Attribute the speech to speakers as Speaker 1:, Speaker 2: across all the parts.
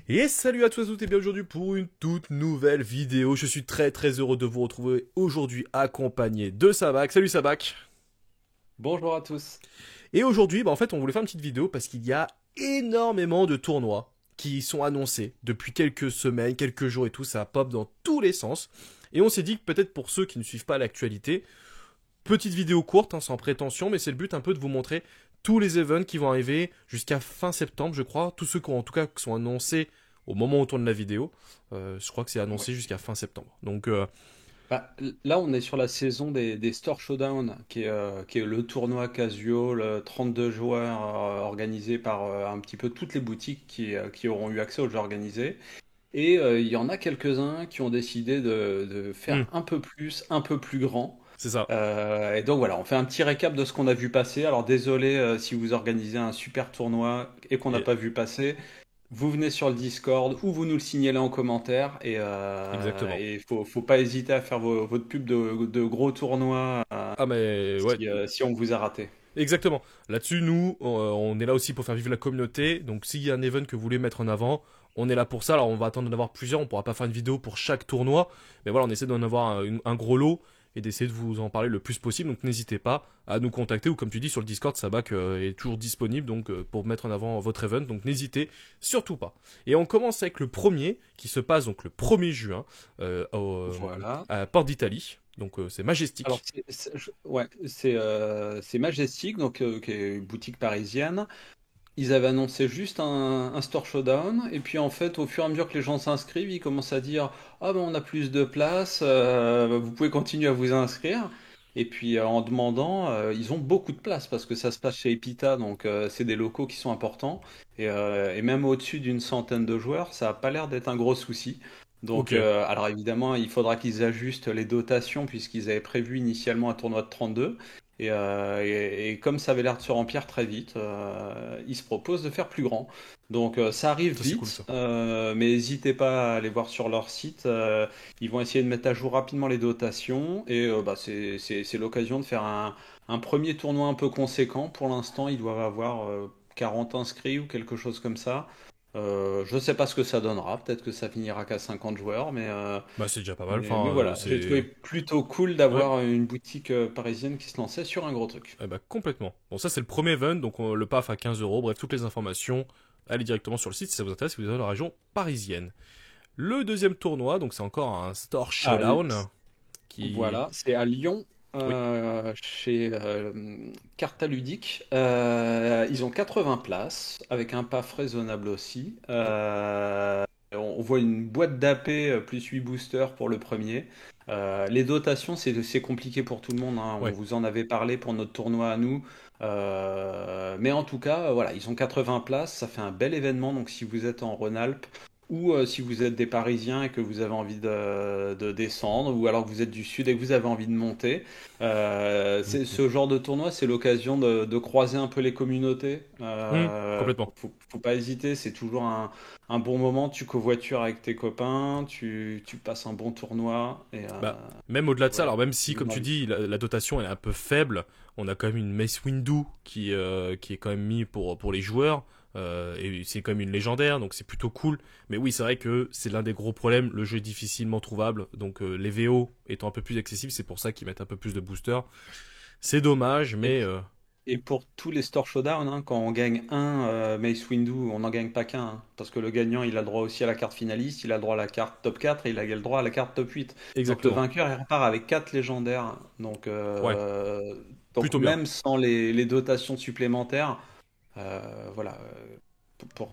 Speaker 1: Et salut à tous et à toutes et bien aujourd'hui pour une toute nouvelle vidéo. Je suis très heureux de vous retrouver aujourd'hui accompagné de Sabac. Salut Sabac.
Speaker 2: Bonjour à tous.
Speaker 1: Et aujourd'hui, en fait, on voulait faire une petite vidéo parce qu'il y a énormément de tournois qui sont annoncés depuis quelques semaines, quelques jours et tout. Ça pop dans tous les sens. Et on s'est dit que peut-être pour ceux qui ne suivent pas l'actualité, petite vidéo courte, sans prétention, mais c'est le but un peu de vous montrer tous les events qui vont arriver jusqu'à fin septembre, je crois. Tous ceux qui ont, en tout cas qui sont annoncés au moment où on tourne la vidéo. Je crois que c'est
Speaker 2: Ouais.
Speaker 1: annoncé jusqu'à fin septembre. Donc,
Speaker 2: Là, on est sur la saison des Store Showdown, qui est le tournoi casual, 32 joueurs organisé par un petit peu toutes les boutiques qui auront eu accès aux jeux organisés. Et il y en a quelques-uns qui ont décidé de faire
Speaker 1: hmm,
Speaker 2: un peu plus, un peu plus grand.
Speaker 1: c'est ça.
Speaker 2: Et donc voilà, on fait un petit récap de ce qu'on a vu passer. Alors désolé si vous organisez un super tournoi et qu'on n'a
Speaker 1: Et-
Speaker 2: pas vu passer. Vous venez sur le Discord ou vous nous le signalez en commentaire
Speaker 1: exactement.
Speaker 2: et faut pas hésiter à faire votre pub de gros tournois
Speaker 1: Ah mais ouais,
Speaker 2: si on vous a raté.
Speaker 1: exactement. Là-dessus, nous, on est là aussi pour faire vivre la communauté. Donc, s'il y a un event que vous voulez mettre en avant, on est là pour ça. Alors, on va attendre d'en avoir plusieurs. On pourra pas faire une vidéo pour chaque tournoi. Mais voilà, on essaie d'en avoir un gros lot et d'essayer de vous en parler le plus possible. Donc, n'hésitez pas à nous contacter ou, comme tu dis, sur le Discord, Sabac est toujours disponible donc pour mettre en avant votre event. Donc, n'hésitez surtout pas. Et on commence avec le premier qui se passe donc le 1er juin
Speaker 2: Voilà.
Speaker 1: à Porte d'Italie. Donc, c'est
Speaker 2: Alors
Speaker 1: Majestic.
Speaker 2: ouais, c'est Majestic, donc qui est une boutique parisienne. Ils avaient annoncé juste un store showdown et puis en fait au fur et à mesure que les gens s'inscrivent, ils commencent à dire ah ben on a plus de place, vous pouvez continuer à vous inscrire. Et puis en demandant, ils ont beaucoup de place parce que ça se passe chez Epita, donc c'est des locaux qui sont importants et même au-dessus d'une centaine de joueurs, ça a pas l'air d'être un gros souci. Donc
Speaker 1: Ok,
Speaker 2: alors évidemment, il faudra qu'ils ajustent les dotations puisqu'ils avaient prévu initialement un tournoi de 32. Et comme ça avait l'air de se remplir très vite, ils se proposent de faire plus grand. Donc ça arrive
Speaker 1: ça c'est cool
Speaker 2: vite,
Speaker 1: ça.
Speaker 2: mais n'hésitez pas à aller voir sur leur site. Ils vont essayer de mettre à jour rapidement les dotations et bah, c'est l'occasion de faire un premier tournoi un peu conséquent. Pour l'instant, ils doivent avoir 40 inscrits ou quelque chose comme ça. Je ne sais pas ce que ça donnera. Peut-être que ça finira qu'à 50 joueurs,
Speaker 1: Bah c'est déjà pas mal,
Speaker 2: mais
Speaker 1: enfin
Speaker 2: voilà, j'ai trouvé
Speaker 1: c'est...
Speaker 2: plutôt cool
Speaker 1: Ouais,
Speaker 2: d'avoir une boutique parisienne qui se lançait sur un gros truc.
Speaker 1: bah complètement. Bon ça c'est le premier event, donc le PAF à 15 euros, bref toutes les informations, allez directement sur le site si ça vous intéresse, si vous êtes dans la région parisienne. Le deuxième tournoi, donc c'est encore un Store
Speaker 2: Ah,
Speaker 1: Showdown, qui...
Speaker 2: voilà, c'est à Lyon,
Speaker 1: Oui,
Speaker 2: chez Carta Ludique. Ils ont 80 places, avec un PAF raisonnable aussi. On voit une boîte d'AP plus 8 boosters pour le premier. Les dotations, c'est compliqué pour tout le monde, hein. On
Speaker 1: ouais.
Speaker 2: vous en avait parlé pour notre tournoi à nous. Mais en tout cas, voilà, ils ont 80 places. Ça fait un bel événement. Donc, si vous êtes en Rhône-Alpes ou si vous êtes des Parisiens et que vous avez envie de descendre, ou alors que vous êtes du Sud et que vous avez envie de monter, ce genre de tournoi, c'est l'occasion de croiser un peu les communautés.
Speaker 1: Complètement.
Speaker 2: Faut pas hésiter. C'est toujours un bon moment, tu covoitures avec tes copains, tu passes un bon tournoi
Speaker 1: Bah, même au-delà de ça,
Speaker 2: voilà.
Speaker 1: alors même si,
Speaker 2: Je vous
Speaker 1: comme tu
Speaker 2: invite.
Speaker 1: dis, la dotation elle est un peu faible, on a quand même une Mace Windu qui est quand même mis pour les joueurs, et c'est quand même une légendaire, donc c'est plutôt cool. Mais oui, c'est vrai que c'est l'un des gros problèmes, le jeu est difficilement trouvable, donc les VO étant un peu plus accessibles, c'est pour ça qu'ils mettent un peu plus de boosters. C'est dommage,
Speaker 2: Et,
Speaker 1: mais
Speaker 2: et pour tous les Store Showdown, hein, quand on gagne un Mace Windu, on n'en gagne pas qu'un, hein, parce que le gagnant, il a le droit aussi à la carte finaliste, il a le droit à la carte top 4 et il a le droit à la carte top 8. Donc le
Speaker 1: exactement.
Speaker 2: vainqueur, il repart avec 4 légendaires.
Speaker 1: Ouais,
Speaker 2: Donc
Speaker 1: plutôt bien.
Speaker 2: même sans les dotations supplémentaires, voilà,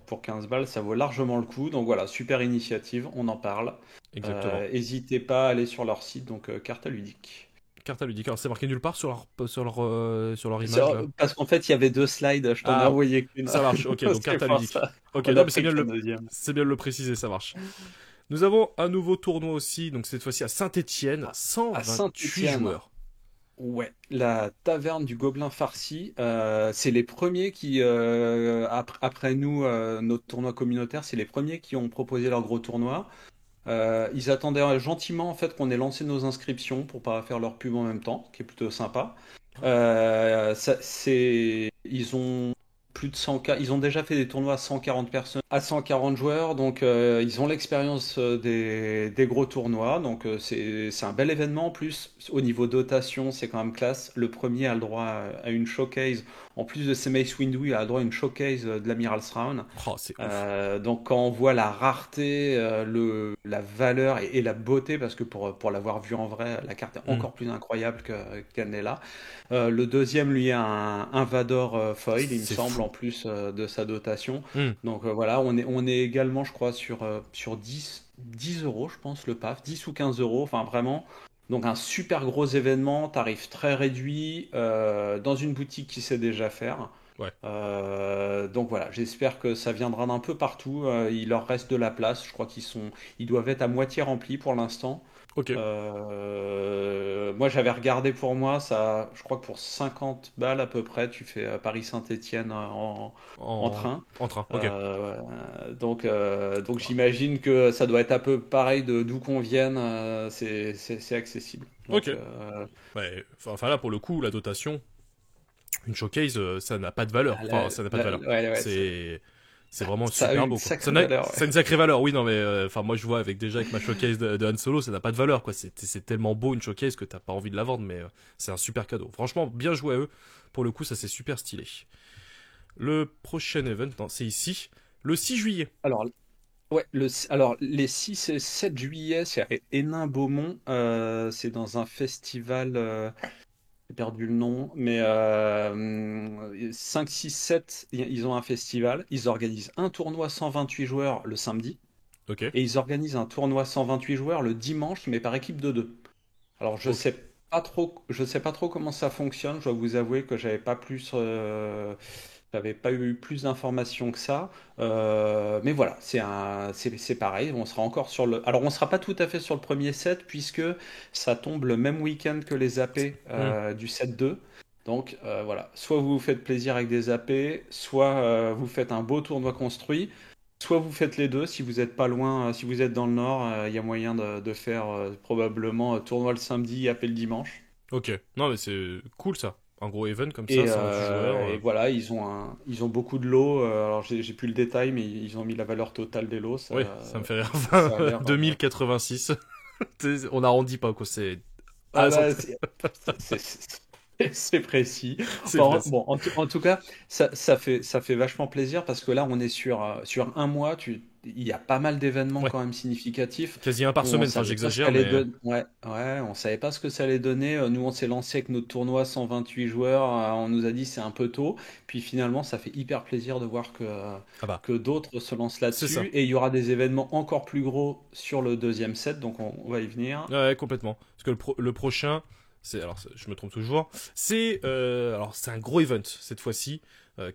Speaker 2: pour 15 balles, ça vaut largement le coup. Donc voilà, super initiative, on en parle.
Speaker 1: Exactement.
Speaker 2: N'hésitez pas à aller sur leur site, donc Carta Ludique.
Speaker 1: Carta ludique. Alors c'est marqué nulle part sur leur image
Speaker 2: Ça,
Speaker 1: là.
Speaker 2: parce qu'en fait, il y avait deux slides, je t'en ai
Speaker 1: Ah,
Speaker 2: envoyé qu'une.
Speaker 1: ça marche. Ok, donc
Speaker 2: C'est
Speaker 1: Carta
Speaker 2: pour
Speaker 1: ludique.
Speaker 2: ça.
Speaker 1: Ok,
Speaker 2: On
Speaker 1: non
Speaker 2: a
Speaker 1: mais
Speaker 2: pris que le deuxième.
Speaker 1: c'est bien de le préciser, ça marche. Nous avons un nouveau tournoi aussi, donc cette fois-ci à Saint-Étienne,
Speaker 2: À, à
Speaker 1: 128
Speaker 2: Saint-Étienne,
Speaker 1: joueurs.
Speaker 2: ouais, la taverne du Gobelin farci, c'est les premiers qui, après nous, notre tournoi communautaire, c'est les premiers qui ont proposé leur gros tournoi. Ils attendaient gentiment en fait qu'on ait lancé nos inscriptions pour pas faire leur pub en même temps, ce qui est plutôt sympa. Ils ont plus de 100 ils ont déjà fait des tournois à 140 personnes, à 140 joueurs, donc ils ont l'expérience des gros tournois, donc c'est un bel événement en plus. Au niveau dotation, c'est quand même classe. Le premier a le droit à une showcase. En plus de ses Mace Windu, il a le droit à une showcase de l'Amiral's Crown.
Speaker 1: Oh, c'est ouf.
Speaker 2: Donc quand on voit la rareté, la valeur et la beauté, parce que pour l'avoir vu en vrai, la carte est
Speaker 1: Hmm.
Speaker 2: encore plus incroyable qu'elle n'est là. Le deuxième, lui, a un Vador foil, il me
Speaker 1: C'est
Speaker 2: semble, en
Speaker 1: fou.
Speaker 2: plus de sa dotation.
Speaker 1: Hmm.
Speaker 2: Donc voilà, on est également, je crois, sur 10 euros, je pense, le PAF, 10 ou 15 euros, enfin vraiment. Donc un super gros événement, tarif très réduit, dans une boutique qui sait déjà faire.
Speaker 1: Ouais.
Speaker 2: Donc voilà, j'espère que ça viendra d'un peu partout. Il leur reste de la place. Je crois ils doivent être à moitié remplis pour l'instant.
Speaker 1: Ok.
Speaker 2: Moi, j'avais regardé pour moi, ça, je crois que pour 50 balles à peu près, tu fais Paris-Saint-Étienne en train.
Speaker 1: En train. Ok.
Speaker 2: Donc j'imagine que ça doit être un peu pareil de d'où qu'on vienne. C'est accessible.
Speaker 1: Ok.
Speaker 2: Donc
Speaker 1: Ouais. Enfin là, pour le coup, la dotation, une showcase, ça n'a pas de valeur. Enfin, ça n'a pas de valeur.
Speaker 2: ouais, ouais,
Speaker 1: C'est vraiment
Speaker 2: ça a
Speaker 1: super
Speaker 2: une
Speaker 1: beau, quoi.
Speaker 2: sacrée valeur.
Speaker 1: C'est une sacrée valeur, oui, non, mais enfin, moi, je vois déjà avec ma showcase de Han Solo, ça n'a pas de valeur, quoi. C'est tellement beau une showcase que t'as pas envie de la vendre, mais c'est un super cadeau. Franchement, bien joué à eux. Pour le coup, ça c'est super stylé. Le prochain event, non, c'est ici, le 6 juillet.
Speaker 2: Alors, ouais, alors les 6 et 7 juillet, c'est à Hénin-Beaumont. C'est dans un festival. J'ai perdu le nom, mais 5, 6, 7, ils ont un festival. Ils organisent un tournoi 128 joueurs le samedi
Speaker 1: Ok.
Speaker 2: et ils organisent un tournoi 128 joueurs le dimanche, mais par équipe de deux. Alors
Speaker 1: Ok.
Speaker 2: je sais pas trop comment ça fonctionne. Je dois vous avouer que j'avais pas eu plus d'informations que ça. Mais voilà, c'est pareil. On sera encore alors on sera pas tout à fait sur le premier set puisque ça tombe le même week-end que les AP
Speaker 1: Hmm.
Speaker 2: du set 2. Donc voilà, soit vous vous faites plaisir avec des AP, soit vous faites un beau tournoi construit. Soit vous faites les deux, si vous êtes pas loin, si vous êtes dans le nord, il y a moyen de faire probablement tournoi le samedi, AP le dimanche.
Speaker 1: Ok. Non, mais c'est cool ça. Un gros event comme ça,
Speaker 2: Et,
Speaker 1: 128 joueurs.
Speaker 2: voilà, ils ont beaucoup de lots. Alors j'ai plus le détail, mais ils ont mis la valeur totale des lots.
Speaker 1: Oui, ça me fait rire.
Speaker 2: Ça a l'air.
Speaker 1: 2086. On arrondit pas, quoi. C'est à
Speaker 2: Ah
Speaker 1: la
Speaker 2: bah,
Speaker 1: centaine.
Speaker 2: c'est précis.
Speaker 1: C'est précis.
Speaker 2: Bon, en tout cas, ça fait vachement plaisir parce que là, on est sur un mois. Il y a pas mal d'événements
Speaker 1: Ouais.
Speaker 2: quand même significatifs.
Speaker 1: Quasi un par
Speaker 2: On
Speaker 1: semaine, enfin
Speaker 2: savait pas ce
Speaker 1: j'exagère,
Speaker 2: qu'allait
Speaker 1: mais
Speaker 2: donner. Ouais, ouais, on savait pas ce que ça allait donner. Nous, on s'est lancé avec notre tournoi 128 joueurs. On nous a dit c'est un peu tôt. Puis finalement, ça fait hyper plaisir de voir
Speaker 1: ah bah,
Speaker 2: que d'autres se lancent
Speaker 1: c'est ça.
Speaker 2: là-dessus. Et il y aura des événements encore plus gros sur le deuxième set. Donc on va y venir.
Speaker 1: Ouais, complètement. Parce que le prochain, je me trompe toujours. C'est un gros event cette fois-ci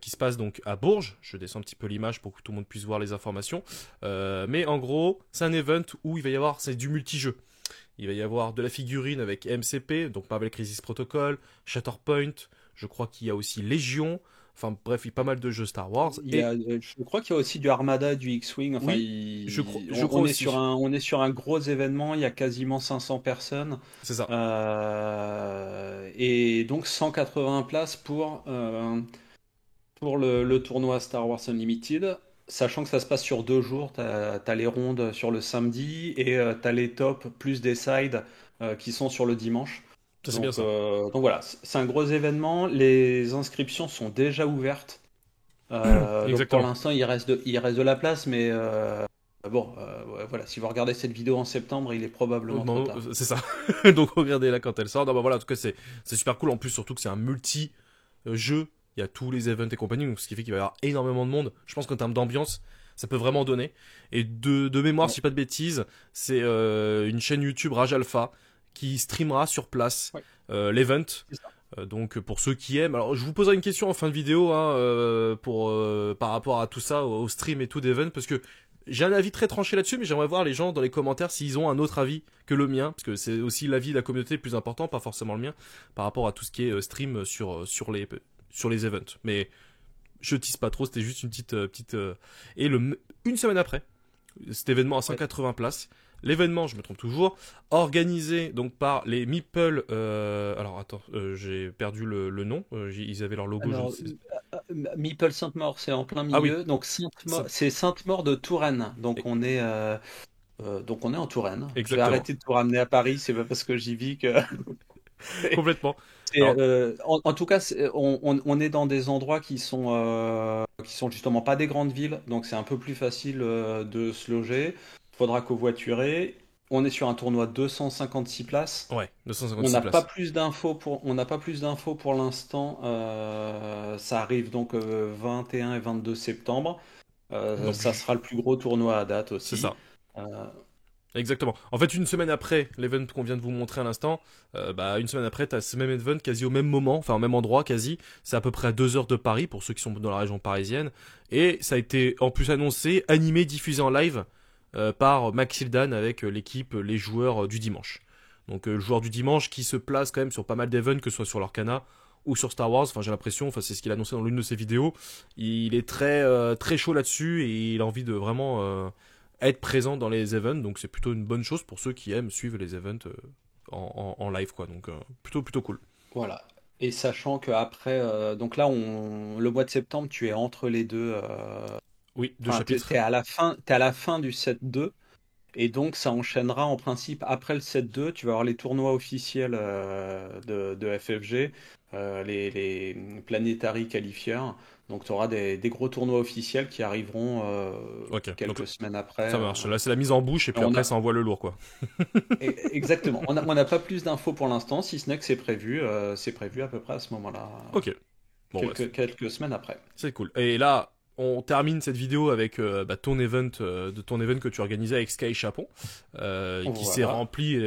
Speaker 1: qui se passe donc à Bourges. Je descends un petit peu l'image pour que tout le monde puisse voir les informations. Mais en gros, c'est un event où c'est du multijeu. Il va y avoir de la figurine avec MCP, donc Marvel Crisis Protocol, Shatterpoint. Je crois qu'il y a aussi Légion. Enfin bref, il y a pas mal de jeux Star Wars. Et
Speaker 2: Je crois qu'il y a aussi du Armada, du X-Wing. Enfin,
Speaker 1: oui, je
Speaker 2: on,
Speaker 1: crois
Speaker 2: on est sur
Speaker 1: aussi.
Speaker 2: un gros événement. Il y a quasiment 500 personnes.
Speaker 1: C'est ça.
Speaker 2: Et donc 180 places pour le tournoi Star Wars Unlimited. Sachant que ça se passe sur 2 jours, t'as les rondes sur le samedi et t'as les tops plus des sides qui sont sur le dimanche.
Speaker 1: Ça c'est bien
Speaker 2: Donc,
Speaker 1: ça.
Speaker 2: donc voilà, c'est un gros événement. Les inscriptions sont déjà ouvertes. Donc pour
Speaker 1: Exactement.
Speaker 2: l'instant, il reste de la place, mais bon, ouais, voilà, si vous regardez cette vidéo en septembre, il est probablement trop
Speaker 1: Non,
Speaker 2: tard.
Speaker 1: c'est ça. Donc regardez-la quand elle sort. Non, bah voilà, en tout cas c'est super cool. En plus surtout que c'est un multi jeu. Il y a tous les events et compagnie, donc ce qui fait qu'il va y avoir énormément de monde. Je pense qu'en termes d'ambiance, ça peut vraiment donner. Et de mémoire,
Speaker 2: Ouais,
Speaker 1: si je dis pas de bêtises, c'est une chaîne YouTube Rage Alpha qui streamera sur place
Speaker 2: ouais,
Speaker 1: l'event.
Speaker 2: c'est ça.
Speaker 1: Donc pour ceux qui aiment, alors je vous poserai une question en fin de vidéo hein, par rapport à tout ça, au stream et tout d'event, parce que j'ai un avis très tranché là-dessus, mais j'aimerais voir les gens dans les commentaires s'ils ont un autre avis que le mien, parce que c'est aussi l'avis de la communauté le plus important, pas forcément le mien, par rapport à tout ce qui est stream sur les events. Mais je tease pas trop, c'était juste une petite. Et une semaine après, cet événement à 180 places. L'événement, je me trompe toujours, organisé donc par les Meeple. Alors attends, j'ai perdu le nom. Ils avaient leur logo.
Speaker 2: Alors, Meeple Sainte-Maure, c'est en plein
Speaker 1: Ah oui.
Speaker 2: milieu. Donc, c'est Sainte-Maure de Touraine. Donc, on est en Touraine. Je vais
Speaker 1: Exactement.
Speaker 2: arrêter de tout ramener à Paris. C'est pas parce que j'y vis que.
Speaker 1: Complètement. Alors,
Speaker 2: En tout cas, on est dans des endroits qui sont justement pas des grandes villes, donc c'est un peu plus facile de se loger. Faudra covoiturer. On est sur un tournoi de 256 places.
Speaker 1: ouais,
Speaker 2: On
Speaker 1: 256
Speaker 2: n'a pas
Speaker 1: places.
Speaker 2: plus d'infos on n'a pas plus d'infos pour l'instant. Ça arrive donc 21 et 22 septembre.
Speaker 1: Donc
Speaker 2: Ça sera le plus gros tournoi à date
Speaker 1: c'est
Speaker 2: aussi.
Speaker 1: ça.
Speaker 2: Euh,
Speaker 1: Exactement. En fait, une semaine après l'event qu'on vient de vous montrer à l'instant, une semaine après, t'as ce même event quasi au même moment, enfin au même endroit quasi. C'est à peu près à 2 heures de Paris pour ceux qui sont dans la région parisienne. Et ça a été en plus annoncé, animé, diffusé en live par Maxildan avec l'équipe, les joueurs du dimanche. Donc le joueur du dimanche qui se place quand même sur pas mal d'events, que ce soit sur l'Orcana ou sur Star Wars. Enfin, j'ai l'impression, enfin c'est ce qu'il a annoncé dans l'une de ses vidéos. Il est très chaud là-dessus et il a envie de vraiment être présent dans les events, donc c'est plutôt une bonne chose pour ceux qui aiment suivre les events en live, quoi. Donc plutôt cool.
Speaker 2: voilà. Et sachant que après, donc là, le mois de septembre, tu es entre les deux.
Speaker 1: Oui, deux
Speaker 2: Enfin,
Speaker 1: chapitres.
Speaker 2: t'es à la fin du set 2. Et donc, ça enchaînera en principe après le set 2. Tu vas avoir les tournois officiels de FFG, les Planetary Qualifiers. Donc, tu auras des gros tournois officiels qui arriveront
Speaker 1: Ok, donc
Speaker 2: quelques semaines après.
Speaker 1: ça marche. Là, c'est la mise en bouche et puis
Speaker 2: On
Speaker 1: après,
Speaker 2: a,
Speaker 1: ça envoie le lourd, quoi.
Speaker 2: exactement. On n'a pas plus d'infos pour l'instant, si ce n'est que c'est prévu à peu près à ce moment-là,
Speaker 1: Ok, bon, ouais,
Speaker 2: quelques semaines après.
Speaker 1: c'est cool. Et là, on termine cette vidéo avec ton event, que tu organisais avec Sky Chapon, qui s'est
Speaker 2: Voilà.
Speaker 1: rempli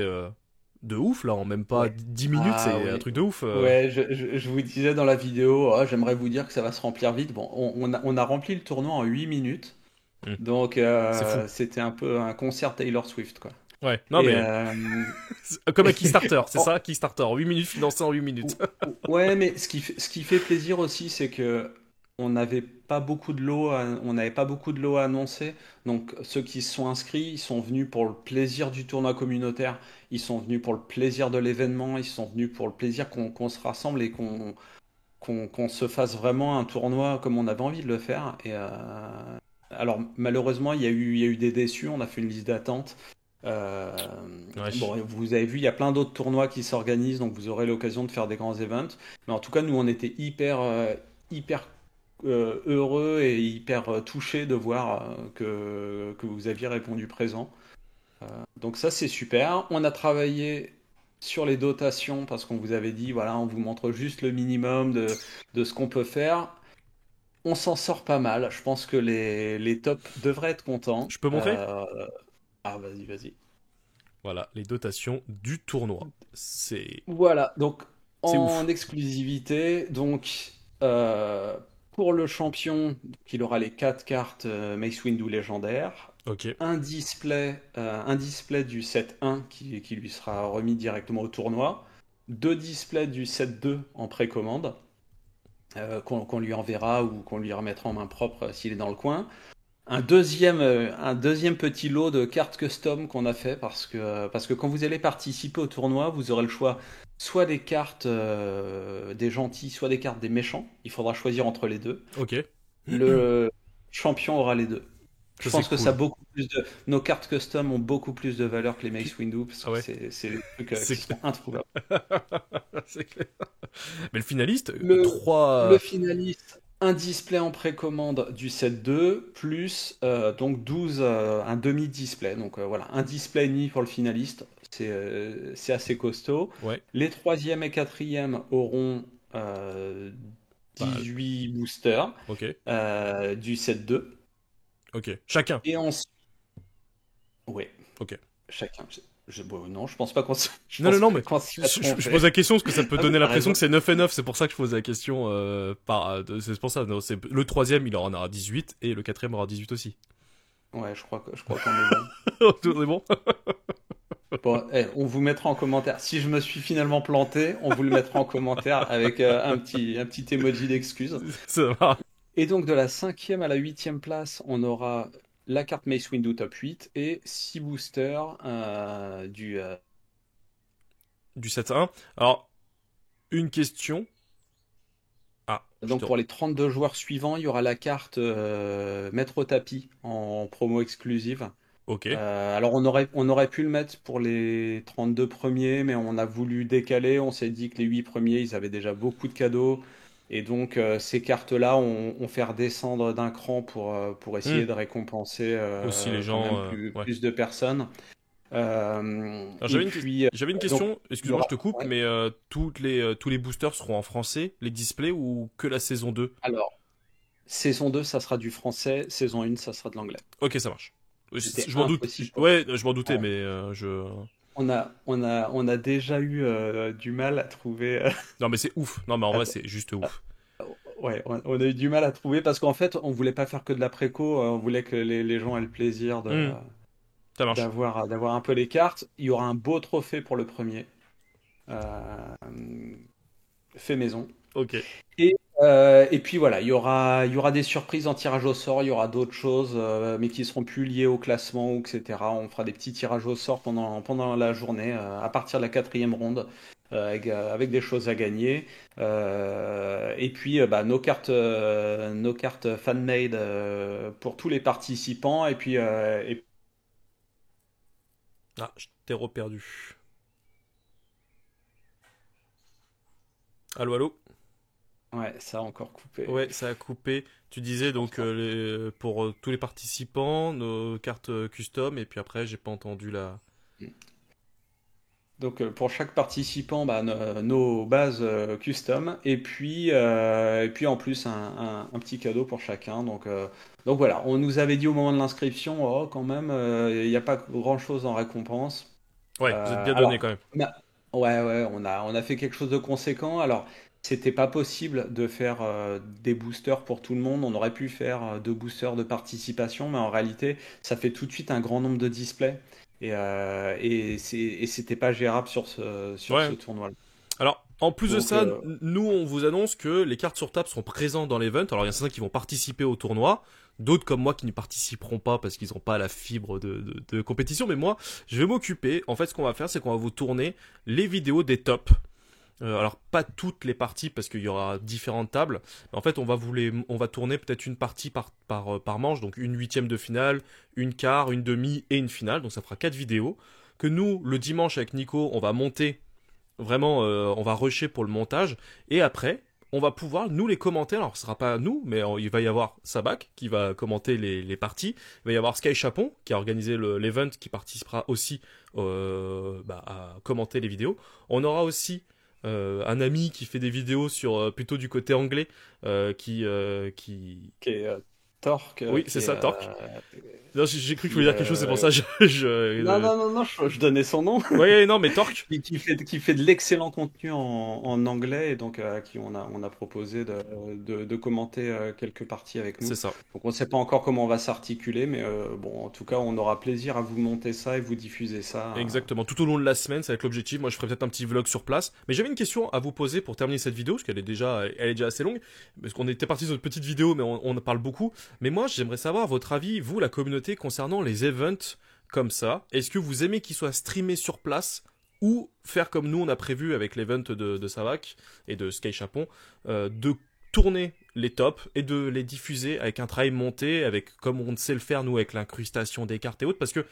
Speaker 1: de ouf, là, en même pas
Speaker 2: Ouais.
Speaker 1: 10 minutes,
Speaker 2: Ah
Speaker 1: c'est un
Speaker 2: oui.
Speaker 1: truc de ouf.
Speaker 2: Ouais, je vous disais dans la vidéo, oh, j'aimerais vous dire que ça va se remplir vite. Bon, on a rempli le tournoi en 8 minutes.
Speaker 1: Hmm,
Speaker 2: Donc,
Speaker 1: c'est fou.
Speaker 2: c'était un peu un concert Taylor Swift, quoi.
Speaker 1: Ouais, non
Speaker 2: Et,
Speaker 1: mais comme un Kickstarter, c'est ça, Kickstarter, 8 minutes financé en 8 minutes.
Speaker 2: ouais, mais ce qui fait plaisir aussi, c'est que on n'avait pas beaucoup de lots à annoncer. Donc, ceux qui se sont inscrits, ils sont venus pour le plaisir du tournoi communautaire. Ils sont venus pour le plaisir de l'événement. Ils sont venus pour le plaisir qu'on se rassemble et qu'on se fasse vraiment un tournoi comme on avait envie de le faire. Alors, malheureusement, il y a eu des déçus. On a fait une liste d'attente. Euh,
Speaker 1: Ouais.
Speaker 2: bon, vous avez vu, il y a plein d'autres tournois qui s'organisent, donc vous aurez l'occasion de faire des grands events. Mais en tout cas, nous, on était hyper heureux et hyper touchés de voir que vous aviez répondu présent. Donc ça, c'est super. On a travaillé sur les dotations parce qu'on vous avait dit, voilà, on vous montre juste le minimum de ce qu'on peut faire. On s'en sort pas mal. Je pense que les tops devraient être contents.
Speaker 1: Je peux montrer?
Speaker 2: Ah, vas-y, vas-y.
Speaker 1: Voilà, les dotations du tournoi. C'est
Speaker 2: Voilà, donc
Speaker 1: c'est
Speaker 2: en
Speaker 1: ouf.
Speaker 2: exclusivité, euh, pour le champion, il aura les 4 cartes Mace Windu légendaire,
Speaker 1: Ok.
Speaker 2: un display du set 1 qui lui sera remis directement au tournoi, 2 displays du set 2 en précommande, qu'on lui enverra ou qu'on lui remettra en main propre s'il est dans le coin. Un deuxième petit lot de cartes custom qu'on a fait parce que quand vous allez participer au tournoi, vous aurez le choix soit des cartes des gentils, soit des cartes des méchants. Il faudra choisir entre les deux.
Speaker 1: Ok.
Speaker 2: Le champion aura les deux. Je
Speaker 1: Ça c'est
Speaker 2: pense que ça a
Speaker 1: cool.
Speaker 2: beaucoup plus de... Nos cartes custom ont beaucoup plus de valeur que les
Speaker 1: Puis-
Speaker 2: Mace Windu parce
Speaker 1: Ah
Speaker 2: que
Speaker 1: ouais.
Speaker 2: c'est des trucs
Speaker 1: C'est
Speaker 2: qui sont
Speaker 1: clair.
Speaker 2: introuvables.
Speaker 1: C'est clair. Mais le finaliste,
Speaker 2: Le
Speaker 1: 3.
Speaker 2: finaliste, un display en précommande du set 2, plus donc 12, un demi-display. Donc voilà, un display et demi pour le finaliste, c'est assez costaud.
Speaker 1: Ouais.
Speaker 2: Les troisième et quatrième auront euh,
Speaker 1: Bah,
Speaker 2: 18 boosters
Speaker 1: ok.
Speaker 2: du set 2.
Speaker 1: Ok. Chacun.
Speaker 2: Et ensuite, ouais,
Speaker 1: Ok.
Speaker 2: chacun. Bon, non, je pense pas je
Speaker 1: Non, non,
Speaker 2: pense
Speaker 1: non,
Speaker 2: pas
Speaker 1: mais
Speaker 2: qu'on s'y a
Speaker 1: je
Speaker 2: trompé.
Speaker 1: pose la question parce que ça peut
Speaker 2: Ah, mais
Speaker 1: donner
Speaker 2: t'as
Speaker 1: l'impression
Speaker 2: raison.
Speaker 1: que c'est 9 et 9. C'est pour ça que je pose la question. C'est pour ça. Non, le troisième, il en aura 18 et le quatrième aura 18 aussi.
Speaker 2: Ouais, je crois qu'on est bon.
Speaker 1: Tout est bon.
Speaker 2: Bon, on vous mettra en commentaire. Si je me suis finalement planté, on vous le mettra en commentaire avec un petit emoji d'excuse.
Speaker 1: Ça va.
Speaker 2: Et donc de la cinquième à la huitième place, on aura la carte Mace Windu top 8 et 6 boosters
Speaker 1: Du 7-1. Alors, une question. Ah, je
Speaker 2: donc
Speaker 1: te...
Speaker 2: pour les 32 joueurs suivants, il y aura la carte Maître au tapis en promo exclusive.
Speaker 1: Ok.
Speaker 2: Alors on aurait pu le mettre pour les 32 premiers, mais on a voulu décaler. On s'est dit que les 8 premiers, ils avaient déjà beaucoup de cadeaux. Et donc ces cartes-là, on fait redescendre d'un cran pour
Speaker 1: Hmm.
Speaker 2: essayer de récompenser
Speaker 1: Aussi les
Speaker 2: quand
Speaker 1: gens...
Speaker 2: même plus,
Speaker 1: ouais.
Speaker 2: plus de personnes.
Speaker 1: Alors
Speaker 2: Et
Speaker 1: j'avais
Speaker 2: puis,
Speaker 1: une
Speaker 2: donc,
Speaker 1: question,
Speaker 2: il y
Speaker 1: excuse-moi, je te
Speaker 2: aura...
Speaker 1: coupe,
Speaker 2: ouais.
Speaker 1: mais tous les boosters seront en français, les displays, ou que la saison 2?
Speaker 2: Alors, saison 2, ça sera du français. Saison 1, ça sera de l'anglais.
Speaker 1: Ok, ça marche.
Speaker 2: C'était
Speaker 1: Je m'en doute.
Speaker 2: impossible.
Speaker 1: Ouais, je m'en doutais,
Speaker 2: Ouais.
Speaker 1: mais je...
Speaker 2: On a déjà eu du mal à trouver.
Speaker 1: Non, mais c'est ouf. Non, mais en vrai, c'est juste ouf.
Speaker 2: Ouais, on a eu du mal à trouver parce qu'en fait, on voulait pas faire que de la préco, on voulait que les gens aient le plaisir
Speaker 1: Hmm, ça marche.
Speaker 2: d'avoir un peu les cartes. Il y aura un beau trophée pour le premier, euh, fait maison.
Speaker 1: Ok.
Speaker 2: Et puis voilà, il y aura des surprises en tirage au sort, il y aura d'autres choses, mais qui seront plus liées au classement, ou etc. On fera des petits tirages au sort pendant la journée, à partir de la quatrième ronde, avec des choses à gagner. Et puis bah, nos cartes fan-made pour tous les participants. Et
Speaker 1: Ah, je t'ai reperdu. Allô, allô?
Speaker 2: ouais, ça a encore coupé.
Speaker 1: Ouais, ça a coupé. Tu disais
Speaker 2: Je pense
Speaker 1: donc
Speaker 2: pas.
Speaker 1: pour tous les participants, nos cartes custom, et puis après, j'ai pas entendu la...
Speaker 2: Donc pour chaque participant, bah, nos bases custom et puis en plus un petit cadeau pour chacun. Donc voilà, on nous avait dit au moment de l'inscription, oh quand même, il n'y a pas grand-chose en récompense.
Speaker 1: Ouais, vous êtes bien donné
Speaker 2: Alors
Speaker 1: quand même.
Speaker 2: ouais ouais, on a fait quelque chose de conséquent. Alors c'était pas possible de faire des boosters pour tout le monde. On aurait pu faire 2 boosters de participation, mais en réalité, ça fait tout de suite un grand nombre de displays. Et c'était pas gérable sur ce
Speaker 1: Ouais.
Speaker 2: tournoi-là.
Speaker 1: Alors, en plus de
Speaker 2: Donc,
Speaker 1: ça, nous, on vous annonce que les cartes sur table seront présentes dans l'event. Alors, il y en a certains qui vont participer au tournoi, d'autres comme moi qui ne participeront pas parce qu'ils n'ont pas la fibre de compétition. Mais moi, je vais m'occuper. En fait, ce qu'on va faire, c'est qu'on va vous tourner les vidéos des tops. Alors, pas toutes les parties parce qu'il y aura différentes tables. En fait, on va tourner peut-être une partie par manche. Donc, une huitième de finale, une quart, une demi et une finale. Donc, ça fera 4 vidéos. Que nous, le dimanche avec Nico, on va monter. Vraiment, on va rusher pour le montage. Et après, on va pouvoir, nous, les commenter. Alors, ce sera pas nous, mais il va y avoir Sabak qui va commenter les parties. Il va y avoir Sky Chapon qui a organisé l'event qui participera aussi à commenter les vidéos. On aura aussi un ami qui fait des vidéos sur plutôt du côté anglais qui...
Speaker 2: qui est Torque,
Speaker 1: Oui, c'est
Speaker 2: qui est,
Speaker 1: ça, Torque. Non, j'ai cru que tu voulais
Speaker 2: qui,
Speaker 1: dire quelque chose, c'est pour ça
Speaker 2: non, non, non, non, je donnais son nom.
Speaker 1: Ouais, non, mais Torque,
Speaker 2: Qui fait de l'excellent contenu en anglais et donc à qui on a proposé de commenter quelques parties avec
Speaker 1: c'est
Speaker 2: nous.
Speaker 1: ça.
Speaker 2: Donc on ne sait pas encore comment on va s'articuler, mais bon, en tout cas, on aura plaisir à vous monter ça et vous diffuser ça.
Speaker 1: Exactement, tout au long de la semaine, ça va être l'objectif. Moi, je ferai peut-être un petit vlog sur place. Mais j'avais une question à vous poser pour terminer cette vidéo, parce elle est déjà assez longue. Parce qu'on était parti sur une petite vidéo, mais on en parle beaucoup. Mais moi, j'aimerais savoir votre avis, vous, la communauté, concernant les events comme ça. Est-ce que vous aimez qu'ils soient streamés sur place ou faire comme nous, on a prévu avec l'event de Savak et de Sky Chapon, de tourner les tops et de les diffuser avec un travail monté, avec comme on sait le faire nous avec l'incrustation des cartes et autres, parce que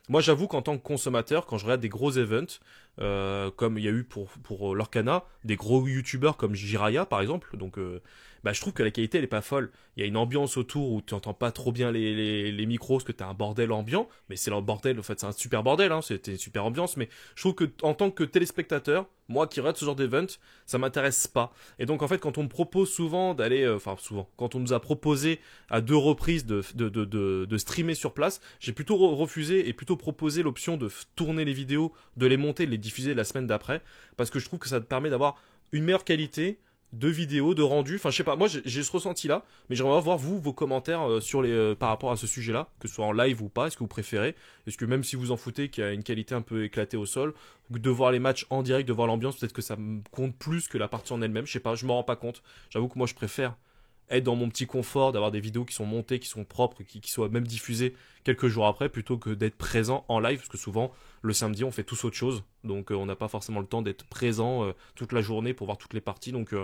Speaker 1: moi, j'avoue qu'en tant que consommateur, quand je regarde des gros events, comme il y a eu pour Lorcana, des gros youtubeurs comme Jiraya par exemple, donc je trouve que la qualité elle est pas folle. Il y a une ambiance autour où tu entends pas trop bien les micros, parce que t'as un bordel ambiant, mais c'est le bordel, en fait c'est un super bordel, hein, c'était une super ambiance, mais je trouve que en tant que téléspectateur, moi qui regarde ce genre d'event, ça m'intéresse pas. Et donc en fait quand on me propose souvent d'aller, souvent, quand on nous a proposé à 2 reprises de streamer sur place, j'ai plutôt refusé et plutôt proposé l'option de tourner les vidéos, de les monter, de les diffuser la semaine d'après, parce que je trouve que ça te permet d'avoir une meilleure qualité de vidéos, de rendu. Enfin, je sais pas, moi j'ai ce ressenti là, mais j'aimerais voir vous, vos commentaires par rapport à ce sujet-là, que ce soit en live ou pas, est-ce que vous préférez? Est-ce que même si vous en foutez qu'il y a une qualité un peu éclatée au sol, de voir les matchs en direct, de voir l'ambiance, peut-être que ça me compte plus que la partie en elle-même, je sais pas, je m'en rends pas compte. J'avoue que moi je préfère être dans mon petit confort, d'avoir des vidéos qui sont montées, qui sont propres, qui soient même diffusées quelques jours après, plutôt que d'être présent en live, parce que souvent, le samedi, on fait tous autre chose, donc on n'a pas forcément le temps d'être présent toute la journée pour voir toutes les parties, donc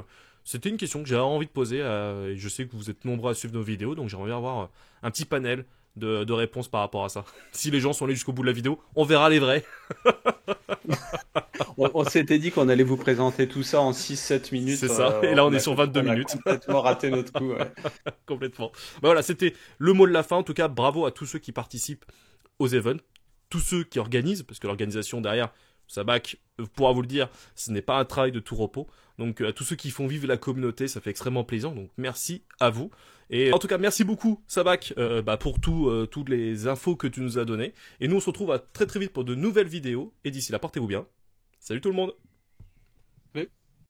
Speaker 1: c'était une question que j'avais envie de poser, et je sais que vous êtes nombreux à suivre nos vidéos, donc j'aimerais bien avoir un petit panel de réponses par rapport à ça. Si les gens sont allés jusqu'au bout de la vidéo, on verra les vrais.
Speaker 2: On s'était dit qu'on allait vous présenter tout ça en 6-7 minutes.
Speaker 1: C'est ça, et là on est sur 22 minutes.
Speaker 2: On a complètement raté notre coup. Ouais.
Speaker 1: Complètement. Bah voilà, c'était le mot de la fin. En tout cas, bravo à tous ceux qui participent aux events, tous ceux qui organisent, parce que l'organisation derrière, Sabac pourra vous le dire, ce n'est pas un travail de tout repos. Donc à tous ceux qui font vivre la communauté, ça fait extrêmement plaisir. Donc merci à vous. Et en tout cas, merci beaucoup Sabac pour toutes les infos que tu nous as données. Et nous on se retrouve à très très vite pour de nouvelles vidéos. Et d'ici là, portez-vous bien. Salut tout le monde.